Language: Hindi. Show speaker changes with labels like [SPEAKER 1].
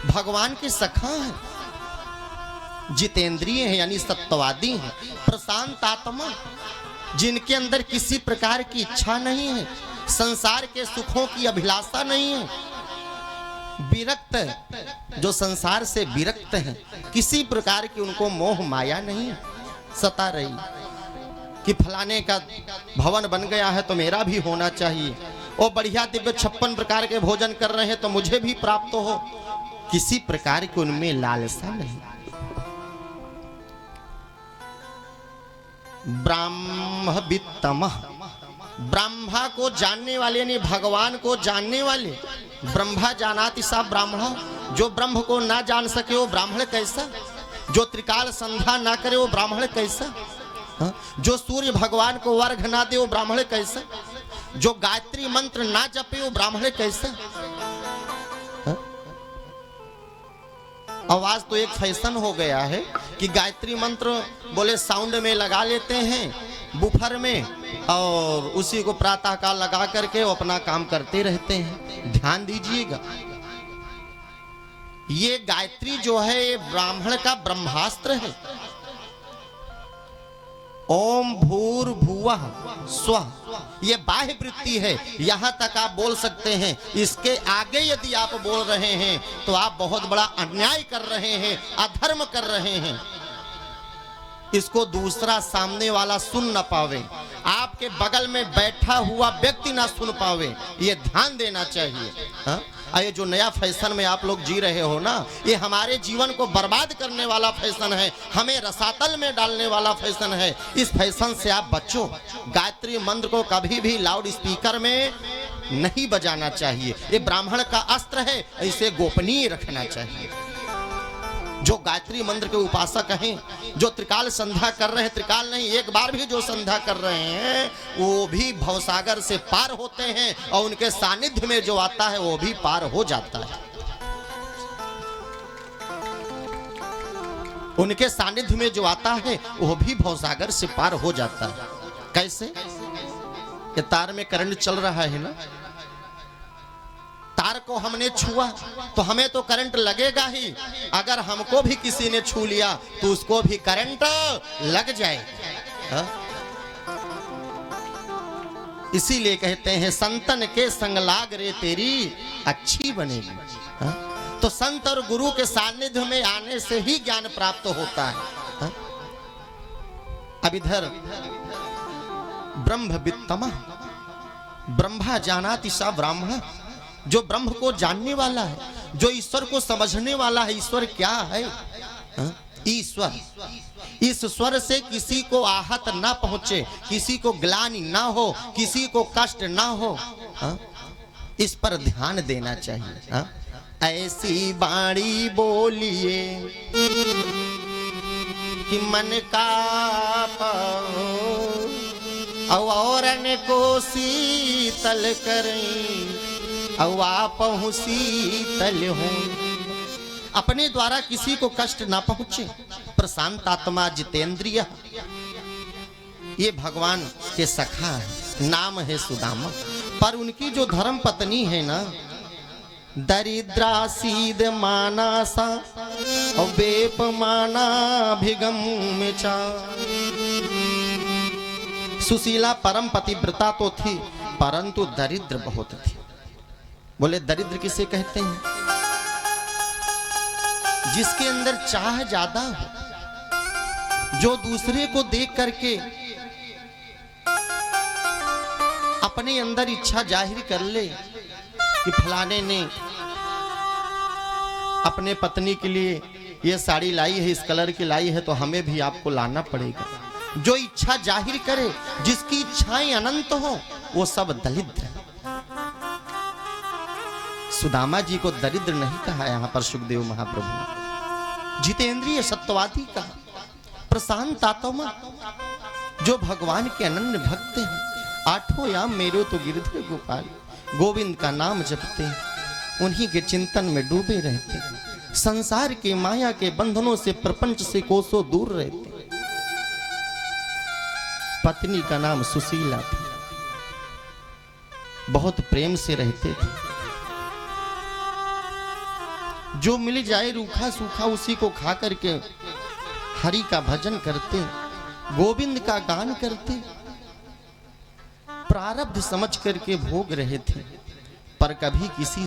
[SPEAKER 1] भगवान के सखा हैं, जितेंद्रिय हैं यानी सत्यवादी हैं, प्रशांत आत्मा, जिनके अंदर किसी प्रकार की इच्छा नहीं है, संसार के सुखों की अभिलाषा नहीं है, विरक्त, जो संसार से विरक्त हैं, किसी प्रकार की उनको मोह माया नहीं सता रही कि फलाने का भवन बन गया है तो मेरा भी होना चाहिए, वो बढ़िया दिव्य 56 प्रकार के भोजन कर रहे हैं तो मुझे भी प्राप्त हो, किसी प्रकार की उनमें लालसा नहीं। ब्राह्मवित्तम, ब्रह्मा को जानने वाले यानी भगवान को जानने वाले, ब्रह्मा जानाति सा ब्राह्मण, जो ब्रह्म को ना जान सके वो ब्राह्मण कैसा, जो त्रिकाल संध्या ना करे वो ब्राह्मण कैसा, जो सूर्य भगवान को वर्घ ना दे वो ब्राह्मण कैसा, जो गायत्री मंत्र ना जपे वो ब्राह्मण कैसा। आवाज तो एक फैशन हो गया है कि गायत्री मंत्र बोले साउंड में लगा लेते हैं बुफर में और उसी को प्रातः काल लगा करके वो अपना काम करते रहते हैं। ध्यान दीजिएगा, ये गायत्री जो है ये ब्राह्मण का ब्रह्मास्त्र है। ओम भूर्भुवः स्वः, ये बाह्य वृत्ति है, यहां तक आप बोल सकते हैं। इसके आगे यदि आप बोल रहे हैं तो आप बहुत बड़ा अन्याय कर रहे हैं, अधर्म कर रहे हैं। इसको दूसरा सामने वाला सुन न पावे, आपके बगल में बैठा हुआ व्यक्ति ना सुन पावे, ये ध्यान देना चाहिए। ये जो नया फैशन में आप लोग जी रहे हो ना, ये हमारे जीवन को बर्बाद करने वाला फैशन है, हमें रसातल में डालने वाला फैशन है। इस फैशन से आप बचो। गायत्री मंत्र को कभी भी लाउड स्पीकर में नहीं बजाना चाहिए, ये ब्राह्मण का अस्त्र है, इसे गोपनीय रखना चाहिए। जो गायत्री मंत्र के उपासक हैं, जो त्रिकाल संध्या कर रहे हैं, त्रिकाल नहीं एक बार भी जो संध्या कर रहे हैं वो भी भवसागर से पार होते हैं, और उनके सानिध्य में जो आता है वो भी पार हो जाता है। उनके सानिध्य में जो आता है वो भी भवसागर से पार हो जाता है। कैसे? ये तार में करंट चल रहा है ना, तार को हमने छुआ तो हमें तो करंट लगेगा ही, अगर हमको भी किसी ने छू लिया तो उसको भी करंट लग जाएगा। इसीलिए कहते हैं संतन के संग लाग रे तेरी अच्छी बनेगी। तो संत और गुरु के सानिध्य में आने से ही ज्ञान प्राप्त होता है। अब इधर ब्रह्मवित्तम, ब्रह्मा जानाति सा ब्राह्मण, जो ब्रह्म को जानने वाला है, जो ईश्वर को समझने वाला है। ईश्वर क्या है? ईश्वर, इस स्वर से किसी को आहत ना पहुंचे, किसी को ग्लानि ना हो, किसी को कष्ट ना हो, इस पर ध्यान देना चाहिए। ऐसी बाणी बोलिए कि मन का औरन को शीतल करें, आप शीतल हो। अपने द्वारा किसी को कष्ट ना पहुंचे, प्रशांत आत्मा, जितेंद्रिय, ये भगवान के सखा है, नाम है सुदामा। पर उनकी जो धर्म पत्नी है ना, दरिद्रा सीध मानासा और बेप माना भिगम में चा। सुशीला परम पतिव्रता तो थी परंतु दरिद्र बहुत थी। बोले दरिद्र किसे कहते हैं? जिसके अंदर चाह ज्यादा हो, जो दूसरे को देख करके अपने अंदर इच्छा जाहिर कर ले कि फलाने ने अपने पत्नी के लिए ये साड़ी लाई है, इस कलर की लाई है, तो हमें भी आपको लाना पड़ेगा। जो इच्छा जाहिर करे, जिसकी इच्छाएं अनंत हो, वो सब दरिद्र है। सुदामा जी को दरिद्र नहीं कहा यहाँ पर सुखदेव महाप्रभु ने, जितेंद्रिय सत्यवादी कहा, प्रशांत आत्मा, जो भगवान के अनन्य भक्त हैं। आठों याम मेरो तो गिरधर गोपाल, गोविंद का नाम जपते हैं, उन्हीं के चिंतन में डूबे रहते हैं, संसार के माया के बंधनों से, प्रपंच से कोसों दूर रहते हैं। पत्नी का नाम सुशीला थी, बहुत प्रेम से रहते थे। जो मिल जाए रूखा सूखा उसी को खा करके हरि का भजन करते, गोविंद का गान करते। प्रारब्ध समझ करके भोग रहे थे, पर कभी किसी